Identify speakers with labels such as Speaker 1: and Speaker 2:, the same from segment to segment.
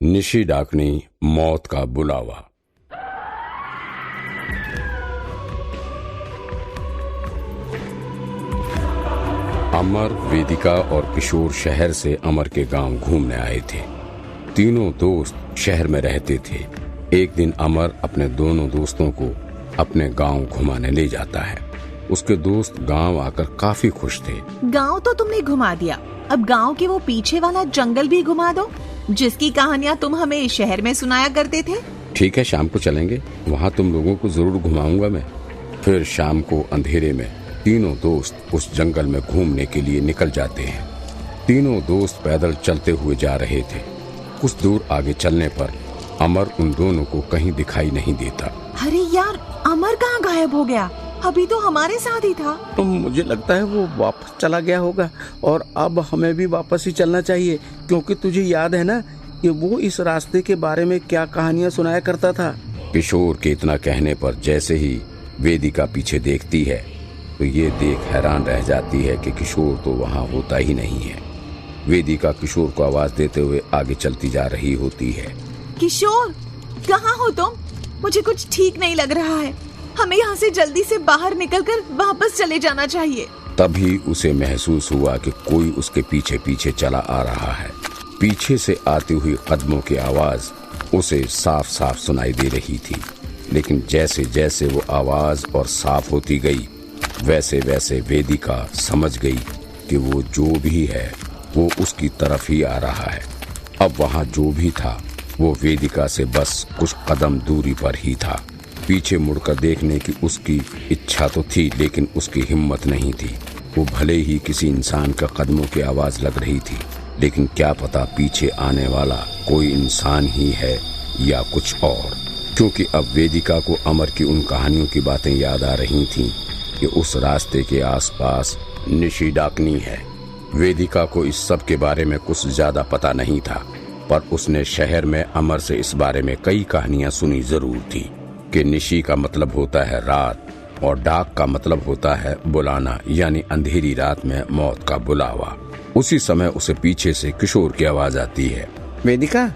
Speaker 1: निशी डाकनी मौत का बुलावा। अमर, वेदिका और किशोर शहर से अमर के गांव घूमने आए थे। तीनों दोस्त शहर में रहते थे। एक दिन अमर अपने दोनों दोस्तों को अपने गांव घुमाने ले जाता है। उसके दोस्त गांव आकर काफी खुश थे।
Speaker 2: गांव तो तुमने घुमा दिया, अब गांव के वो पीछे वाला जंगल भी घुमा दो, जिसकी कहानियां तुम हमें शहर में सुनाया करते थे।
Speaker 1: ठीक है, शाम को चलेंगे, वहाँ तुम लोगों को जरूर घुमाऊंगा मैं। फिर शाम को अंधेरे में तीनों दोस्त उस जंगल में घूमने के लिए निकल जाते हैं। तीनों दोस्त पैदल चलते हुए जा रहे थे। कुछ दूर आगे चलने पर अमर उन दोनों को कहीं दिखाई नहीं देता।
Speaker 2: अरे यार, अमर कहाँ गायब हो गया? अभी तो हमारे साथ ही था।
Speaker 3: तो मुझे लगता है वो वापस चला गया होगा और अब हमें भी वापस ही चलना चाहिए, क्योंकि तुझे याद है ना कि वो इस रास्ते के बारे में क्या कहानियां सुनाया करता था।
Speaker 1: किशोर के इतना कहने पर जैसे ही वेदिका पीछे देखती है तो ये देख हैरान रह जाती है कि किशोर तो वहाँ होता ही नहीं है। वेदिका किशोर को आवाज देते हुए आगे चलती जा रही होती है।
Speaker 2: किशोर, कहाँ हो तुम? मुझे कुछ ठीक नहीं लग रहा है। हमें यहाँ से जल्दी से बाहर निकलकर वापस चले जाना चाहिए।
Speaker 1: तभी उसे महसूस हुआ कि कोई उसके पीछे पीछे चला आ रहा है। पीछे से आती हुई कदमों की आवाज उसे साफ साफ सुनाई दे रही थी, लेकिन जैसे जैसे वो आवाज और साफ होती गई वैसे वैसे वेदिका समझ गई कि वो जो भी है वो उसकी तरफ ही आ रहा है। अब वहाँ जो भी था वो वेदिका से बस कुछ कदम दूरी पर ही था। पीछे मुड़कर देखने की उसकी इच्छा तो थी, लेकिन उसकी हिम्मत नहीं थी। वो भले ही किसी इंसान का कदमों की आवाज लग रही थी, लेकिन क्या पता पीछे आने वाला कोई इंसान ही है या कुछ और, क्योंकि अब वेदिका को अमर की उन कहानियों की बातें याद आ रही थीं कि उस रास्ते के आसपास निशी डाकनी है। वेदिका को इस सब के बारे में कुछ ज्यादा पता नहीं था, पर उसने शहर में अमर से इस बारे में कई कहानियां सुनी जरूर थी कि निशी का मतलब होता है रात और डाक का मतलब होता है बुलाना, यानी अंधेरी रात में मौत का बुलावा। उसी समय उसे पीछे से किशोर की आवाज आती है।
Speaker 3: वेदिका,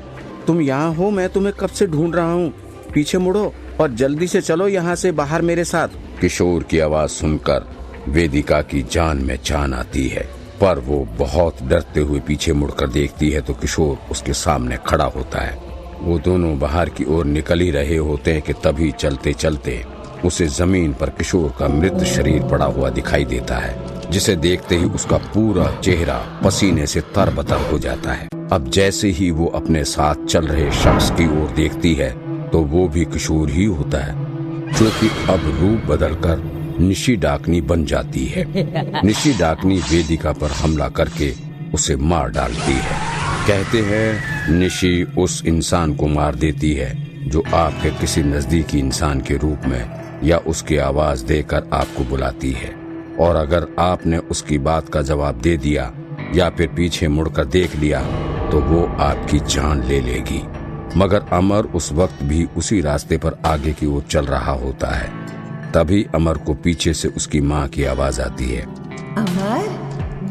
Speaker 3: तुम यहाँ हो? मैं तुम्हें कब से ढूंढ रहा हूँ। पीछे मुड़ो और जल्दी से चलो यहाँ से बाहर मेरे साथ।
Speaker 1: किशोर की आवाज सुनकर वेदिका की जान में जान आती है, पर वो बहुत डरते हुए पीछे मुड़कर देखती है तो किशोर उसके सामने खड़ा होता है। वो दोनों बाहर की ओर निकल ही रहे होते हैं कि तभी चलते चलते उसे जमीन पर किशोर का मृत शरीर पड़ा हुआ दिखाई देता है, जिसे देखते ही उसका पूरा चेहरा पसीने से तरबतर हो जाता है। अब जैसे ही वो अपने साथ चल रहे शख्स की ओर देखती है तो वो भी किशोर ही होता है, जो कि अब रूप बदलकर निशी डाकनी बन जाती है। निशी डाकनी वेदिका पर हमला करके उसे मार डालती है। कहते हैं निशी उस इंसान को मार देती है जो आपके किसी नजदीकी इंसान के रूप में या उसकी आवाज देकर आपको बुलाती है, और अगर आपने उसकी बात का जवाब दे दिया या फिर पीछे मुड़कर देख लिया तो वो आपकी जान ले लेगी। मगर अमर उस वक्त भी उसी रास्ते पर आगे की ओर चल रहा होता है। तभी अमर को पीछे से उसकी माँ की आवाज आती है।
Speaker 2: अमर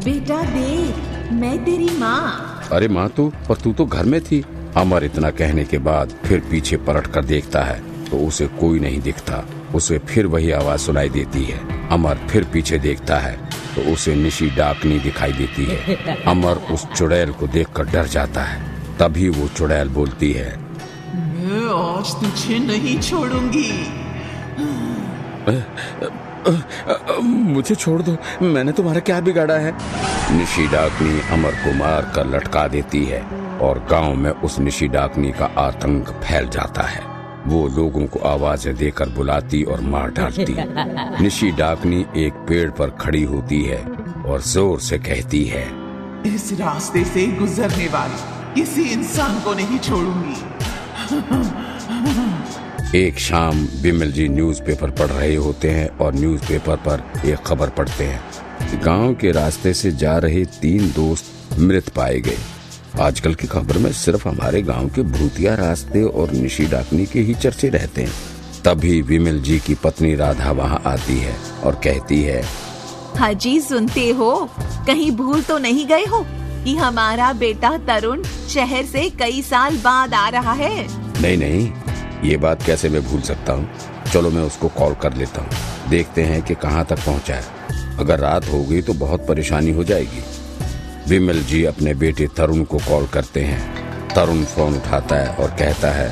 Speaker 2: बेटा, देख, मैं तेरी माँ।
Speaker 1: अरे माँ, पर तू तो घर में थी। अमर इतना कहने के बाद फिर पीछे पलट कर देखता है तो उसे कोई नहीं दिखता। उसे फिर वही आवाज सुनाई देती है। अमर फिर पीछे देखता है तो उसे निशी डाकनी दिखाई देती है। अमर उस चुड़ैल को देखकर डर जाता है। तभी वो चुड़ैल बोलती है,
Speaker 4: मैं आज तुझे नहीं छोड़ूंगी।
Speaker 3: मुझे छोड़ दो, मैंने तुम्हारा क्या बिगाड़ा है?
Speaker 1: निशी डाकनी अमर को मार कर लटका देती है और गांव में उस निशी डाकनी का आतंक फैल जाता है। वो लोगों को आवाजें देकर बुलाती और मार डालती। निशी डाकनी एक पेड़ पर खड़ी होती है और जोर से कहती है,
Speaker 4: इस रास्ते से गुजरने वाले किसी इंसान को नहीं छोड़ूंगी।
Speaker 1: एक शाम बिमल जी न्यूज़पेपर पढ़ रहे होते हैं और न्यूज़पेपर पर एक खबर पढ़ते हैं। गांव के रास्ते से जा रहे 3 दोस्त मृत पाए गए। आजकल की खबर में सिर्फ हमारे गांव के भूतिया रास्ते और निशी डाकनी के ही चर्चे रहते हैं। तभी बिमल जी की पत्नी राधा वहां आती है और कहती है,
Speaker 2: हाजी, सुनते हो? कहीं भूल तो नहीं गए हो? कि हमारा बेटा तरुण शहर से कई साल बाद आ रहा है।
Speaker 1: नहीं नहीं, ये बात कैसे मैं भूल सकता हूँ। चलो मैं उसको कॉल कर लेता हूँ, देखते हैं कि कहाँ तक पहुँचा है। अगर रात हो गई तो बहुत परेशानी हो जाएगी। विमल जी अपने बेटे तरुण को कॉल करते हैं। तरुण फोन उठाता है और कहता है,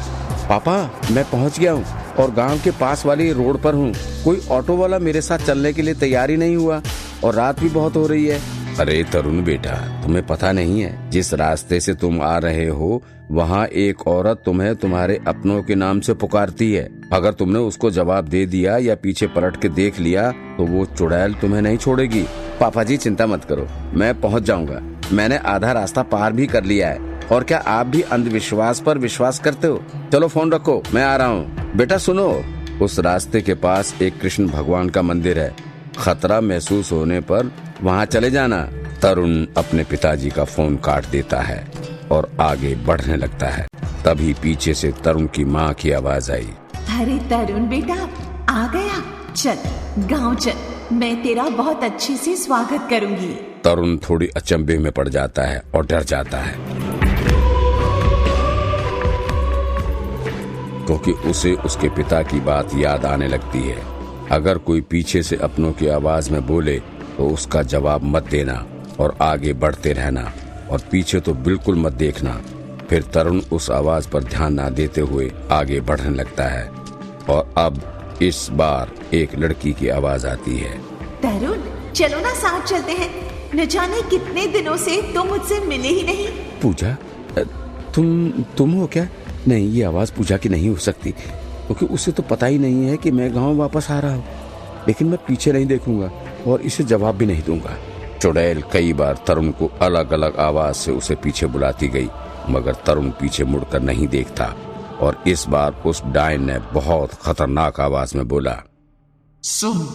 Speaker 3: पापा मैं पहुंच गया हूँ और गांव के पास वाली रोड पर हूँ। कोई ऑटो वाला मेरे साथ चलने के लिए तैयार ही नहीं हुआ और रात भी बहुत हो रही है।
Speaker 1: अरे तरुण बेटा, तुम्हें पता नहीं है, जिस रास्ते से तुम आ रहे हो वहाँ एक औरत तुम्हें तुम्हारे अपनों के नाम से पुकारती है। अगर तुमने उसको जवाब दे दिया या पीछे पलट के देख लिया तो वो चुड़ैल तुम्हें नहीं छोड़ेगी।
Speaker 3: पापा जी चिंता मत करो, मैं पहुंच जाऊंगा। मैंने आधा रास्ता पार भी कर लिया है। और क्या आप भी अंधविश्वास पर विश्वास करते हो? चलो फोन रखो, मैं आ रहा हूँ।
Speaker 1: बेटा सुनो, उस रास्ते के पास एक कृष्ण भगवान का मंदिर है। खतरा महसूस होने पर वहाँ चले जाना। तरुण अपने पिताजी का फोन काट देता है और आगे बढ़ने लगता है। तभी पीछे से तरुण की माँ की आवाज आई,
Speaker 2: अरे तरुण बेटा आ गया, चल गांव चल, मैं तेरा बहुत अच्छे से स्वागत करूंगी।
Speaker 1: तरुण थोड़ी अचंभे में पड़ जाता है और डर जाता है, क्योंकि उसे उसके पिता की बात याद आने लगती है। अगर कोई पीछे से अपनों की आवाज में बोले तो उसका जवाब मत देना और आगे बढ़ते रहना, और पीछे तो बिल्कुल मत देखना। फिर तरुण उस आवाज पर ध्यान ना देते हुए आगे बढ़ने लगता है और अब इस बार एक लड़की की आवाज आती है,
Speaker 2: तरुण चलो ना साथ चलते हैं, न जाने कितने दिनों से तुम मुझसे मिले ही नहीं।
Speaker 3: पूजा, तुम हो क्या? नहीं, ये आवाज पूजा की नहीं हो सकती, क्योंकि उसे तो पता ही नहीं है कि मैं गांव वापस आ रहा हूँ। लेकिन मैं पीछे नहीं देखूंगा और इसे जवाब भी नहीं दूंगा।
Speaker 1: चुड़ैल कई बार तरुण को अलग अलग आवाज से उसे पीछे बुलाती गई, मगर तरुण पीछे मुड़कर नहीं देखता। और इस बार उस डायन ने बहुत खतरनाक आवाज में बोला,
Speaker 4: सुन,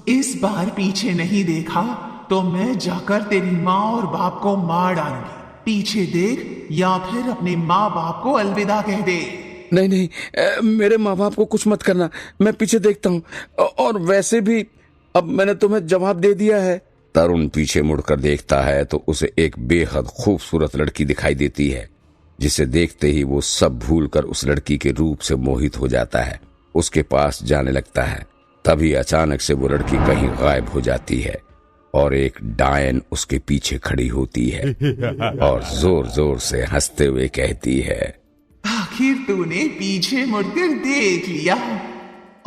Speaker 4: इस बार पीछे नहीं देखा तो मैं जाकर तेरी माँ और बाप को मार डालूंगी। पीछे देख या फिर अपने माँ बाप को अलविदा कह दे।
Speaker 3: नहीं नहीं, मेरे माँ बाप को कुछ मत करना, मैं पीछे देखता हूँ। और वैसे भी अब मैंने तुम्हें जवाब दे दिया है।
Speaker 1: तरुण पीछे मुड़कर देखता है तो उसे एक बेहद खूबसूरत लड़की दिखाई देती है, जिसे देखते ही वो सब भूलकर उस लड़की के रूप से मोहित हो जाता है। उसके पास जाने लगता है। तभी अचानक से वो लड़की कहीं गायब हो जाती है और एक डायन उसके पीछे खड़ी होती है और जोर जोर से हंसते हुए कहती है,
Speaker 4: आखिर तूने पीछे मुड़कर देख लिया,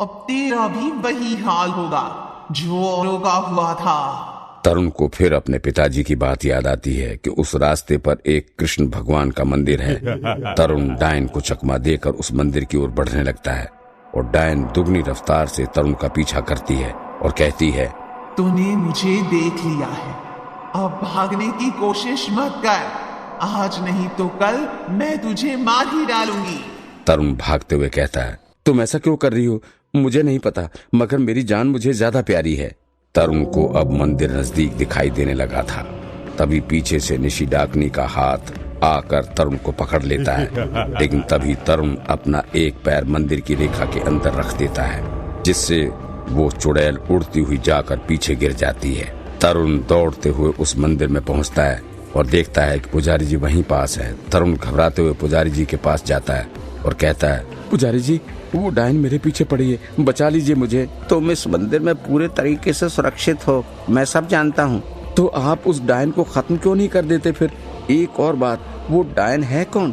Speaker 4: अब तेरा भी वही हाल होगा जो औरों का हुआ था।
Speaker 1: तरुण को फिर अपने पिताजी की बात याद आती है कि उस रास्ते पर एक कृष्ण भगवान का मंदिर है। तरुण डायन को चकमा देकर उस मंदिर की ओर बढ़ने लगता है और डायन दुगनी रफ्तार से तरुण का पीछा करती है और कहती है,
Speaker 4: तूने मुझे देख लिया है, अब भागने की कोशिश मत कर, आज नहीं तो कल मैं तुझे मार ही डालूंगी।
Speaker 1: तरुण भागते हुए कहता है,
Speaker 3: तुम ऐसा क्यों कर रही हो? मुझे नहीं पता, मगर मेरी जान मुझे ज्यादा प्यारी है।
Speaker 1: तरुण को अब मंदिर नजदीक दिखाई देने लगा था। तभी पीछे से निशी डाकनी का हाथ आकर तरुण को पकड़ लेता है, लेकिन तभी तरुण अपना एक पैर मंदिर की रेखा के अंदर रख देता है, जिससे वो चुड़ैल उड़ती हुई जाकर पीछे गिर जाती है। तरुण दौड़ते हुए उस मंदिर में पहुंचता है और देखता है कि पुजारी जी वहीं पास है। तरुण घबराते हुए पुजारी जी के पास जाता है और कहता है,
Speaker 3: पुजारी जी, वो डायन मेरे पीछे पड़ी है, बचा लीजिए मुझे। तुम इस मंदिर में पूरे तरीके से सुरक्षित हो, मैं सब जानता हूँ। तो आप उस डायन को खत्म क्यों नहीं कर देते फिर? एक और बात, वो डायन है कौन?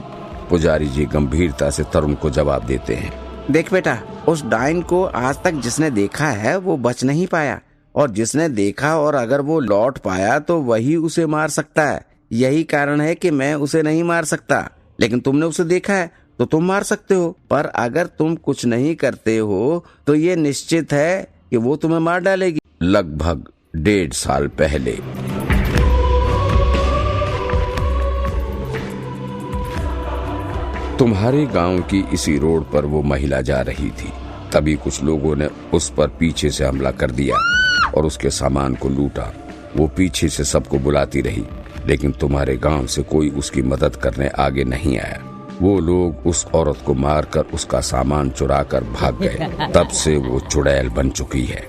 Speaker 1: पुजारी जी गंभीरता से तरुण को जवाब देते हैं,
Speaker 3: देख बेटा, उस डायन को आज तक जिसने देखा है वो बच नहीं पाया, और जिसने देखा और अगर वो लौट पाया तो वही उसे मार सकता है। यही कारण है कि मैं उसे नहीं मार सकता, लेकिन तुमने उसे देखा है तो तुम मार सकते हो। पर अगर तुम कुछ नहीं करते हो तो ये निश्चित है कि वो तुम्हें मार डालेगी।
Speaker 1: लगभग 1.5 साल पहले तुम्हारे गांव की इसी रोड पर वो महिला जा रही थी। तभी कुछ लोगों ने उस पर पीछे से हमला कर दिया और उसके सामान को लूटा। वो पीछे से सबको बुलाती रही, लेकिन तुम्हारे गांव से कोई उसकी मदद करने आगे नहीं आया। वो लोग उस औरत को मारकर उसका सामान चुराकर भाग गए। तब से वो चुड़ैल बन चुकी है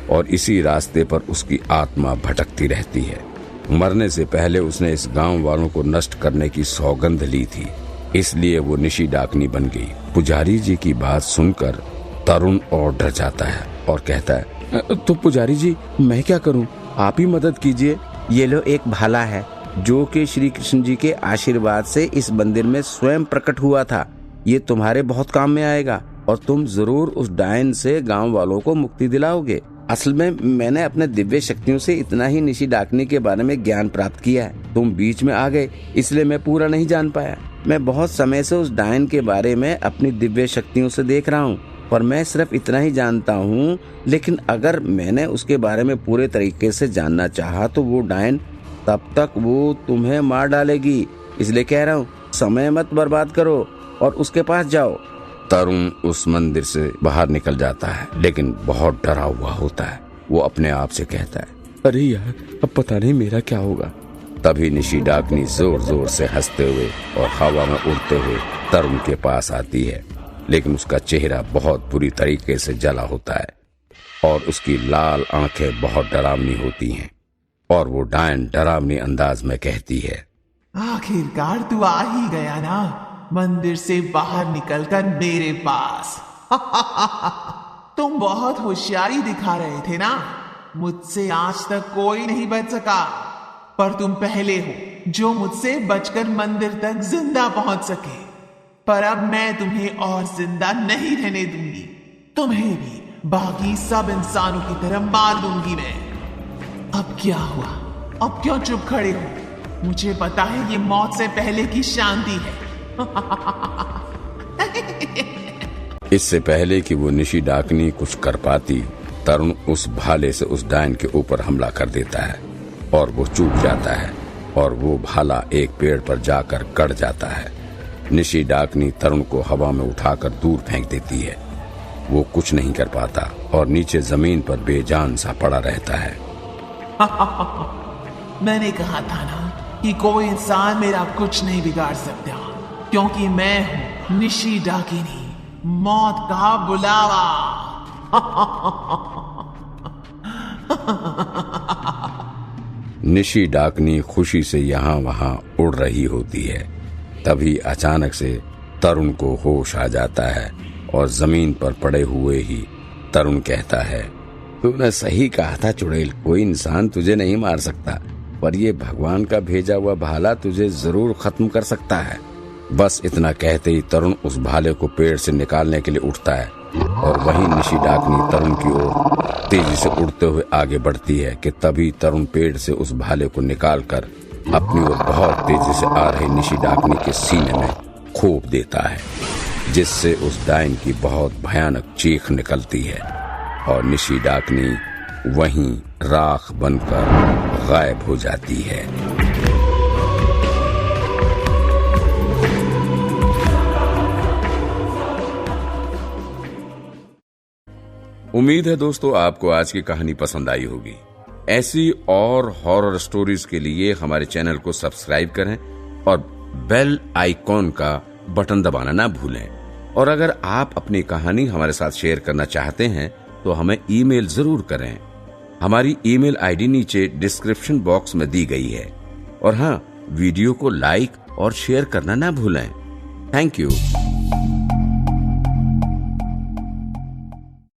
Speaker 1: और इसी रास्ते पर उसकी आत्मा भटकती रहती है। मरने से पहले उसने इस गांव वालों को नष्ट करने की सौगंध ली थी, इसलिए वो निशी डाकनी बन गई। पुजारी जी की बात सुनकर तरुण और डर जाता है और कहता है, तो पुजारी जी मैं क्या करूं? आप ही मदद कीजिए।
Speaker 3: ये लो एक भाला है जो कि श्री कृष्ण जी के आशीर्वाद से इस मंदिर में स्वयं प्रकट हुआ था। ये तुम्हारे बहुत काम में आएगा और तुम जरूर उस डायन से गांव वालों को मुक्ति दिलाओगे। असल में मैंने अपने दिव्य शक्तियों से इतना ही निशी डाकनी के बारे में ज्ञान प्राप्त किया है। तुम बीच में आ गए इसलिए मैं पूरा नहीं जान पाया। मैं बहुत समय से उस डायन के बारे में अपनी दिव्य शक्तियों से देख रहा हूँ, पर मैं सिर्फ इतना ही जानता हूँ। लेकिन अगर मैंने उसके बारे में पूरे तरीके से जानना चाहा तो वो डायन तब तक वो तुम्हें मार डालेगी। इसलिए कह रहा हूँ समय मत बर्बाद करो और उसके पास जाओ।
Speaker 1: तरुण उस मंदिर से बाहर निकल जाता है, लेकिन बहुत डरा हुआ होता है। वो अपने आप से कहता है, अरे यार अब पता नहीं मेरा क्या होगा। तभी निशी डाकनी जोर जोर से हंसते हुए और हवा में उड़ते हुए तरुण के पास आती है, लेकिन उसका चेहरा बहुत बुरी तरीके से जला होता है और उसकी लाल आंखें बहुत डरावनी होती हैं और वो डायन डरावनी अंदाज में कहती है,
Speaker 4: आखिरकार तू आ ही गया ना, मंदिर से बाहर निकलकर मेरे पास। तुम बहुत होशियारी दिखा रहे थे ना, मुझसे आज तक कोई नहीं बच सका, पर तुम पहले हो जो मुझसे बचकर मंदिर तक जिंदा पहुंच सके। पर अब मैं तुम्हें और जिंदा नहीं रहने दूंगी, तुम्हें भी बाकी सब इंसानों की तरह मार दूंगी मैं। अब क्या हुआ? अब क्यों चुप खड़े हो? मुझे पता है ये मौत से पहले की शांति है।
Speaker 1: इससे पहले कि वो निशी डाकनी कुछ कर पाती, तरुण उस भाले से उस डायन के ऊपर हमला कर देता है और वो चूक जाता है और वो भाला एक पेड़ पर जाकर गड़ जाता है। निशी डाकनी तरुण को हवा में उठाकर दूर फेंक देती है। वो कुछ नहीं कर पाता और नीचे जमीन पर बेजान सा पड़ा रहता है।
Speaker 4: मैंने कहा था ना कि कोई इंसान मेरा कुछ नहीं बिगाड़ सकता, क्योंकि मैं हूं निशी डाकिनी, मौत का बुलावा।
Speaker 1: निशी डाकनी खुशी से यहाँ वहाँ उड़ रही होती है। तभी अचानक से तरुण को होश आ जाता है और जमीन पर पड़े हुए ही तरुण कहता है, तूने सही कहा था चुड़ैल, कोई इंसान तुझे नहीं मार सकता, पर ये भगवान का भेजा हुआ भाला तुझे जरूर खत्म कर सकता है। बस इतना कहते ही तरुण उस भाले को पेड़ से निकालने के लिए उठता है और वहीं निशी डाकनी तरुण की ओर तेजी से उड़ते हुए आगे बढ़ती है कि तभी तरुण पेड़ से उस भाले को निकालकर अपनी ओर बहुत तेजी से आ रहे निशी डाकनी के सीने में खोप देता है, जिससे उस डायन की बहुत भयानक चीख निकलती है और निशी डाकनी वहीं राख बनकर गायब हो जाती है। उम्मीद है दोस्तों आपको आज की कहानी पसंद आई होगी। ऐसी और हॉरर स्टोरीज के लिए हमारे चैनल को सब्सक्राइब करें और बेल आइकॉन का बटन दबाना ना भूलें। और अगर आप अपनी कहानी हमारे साथ शेयर करना चाहते हैं तो हमें ईमेल जरूर करें। हमारी ईमेल आईडी नीचे डिस्क्रिप्शन बॉक्स में दी गई है। और हाँ, वीडियो को लाइक और शेयर करना ना भूलें। Thank you.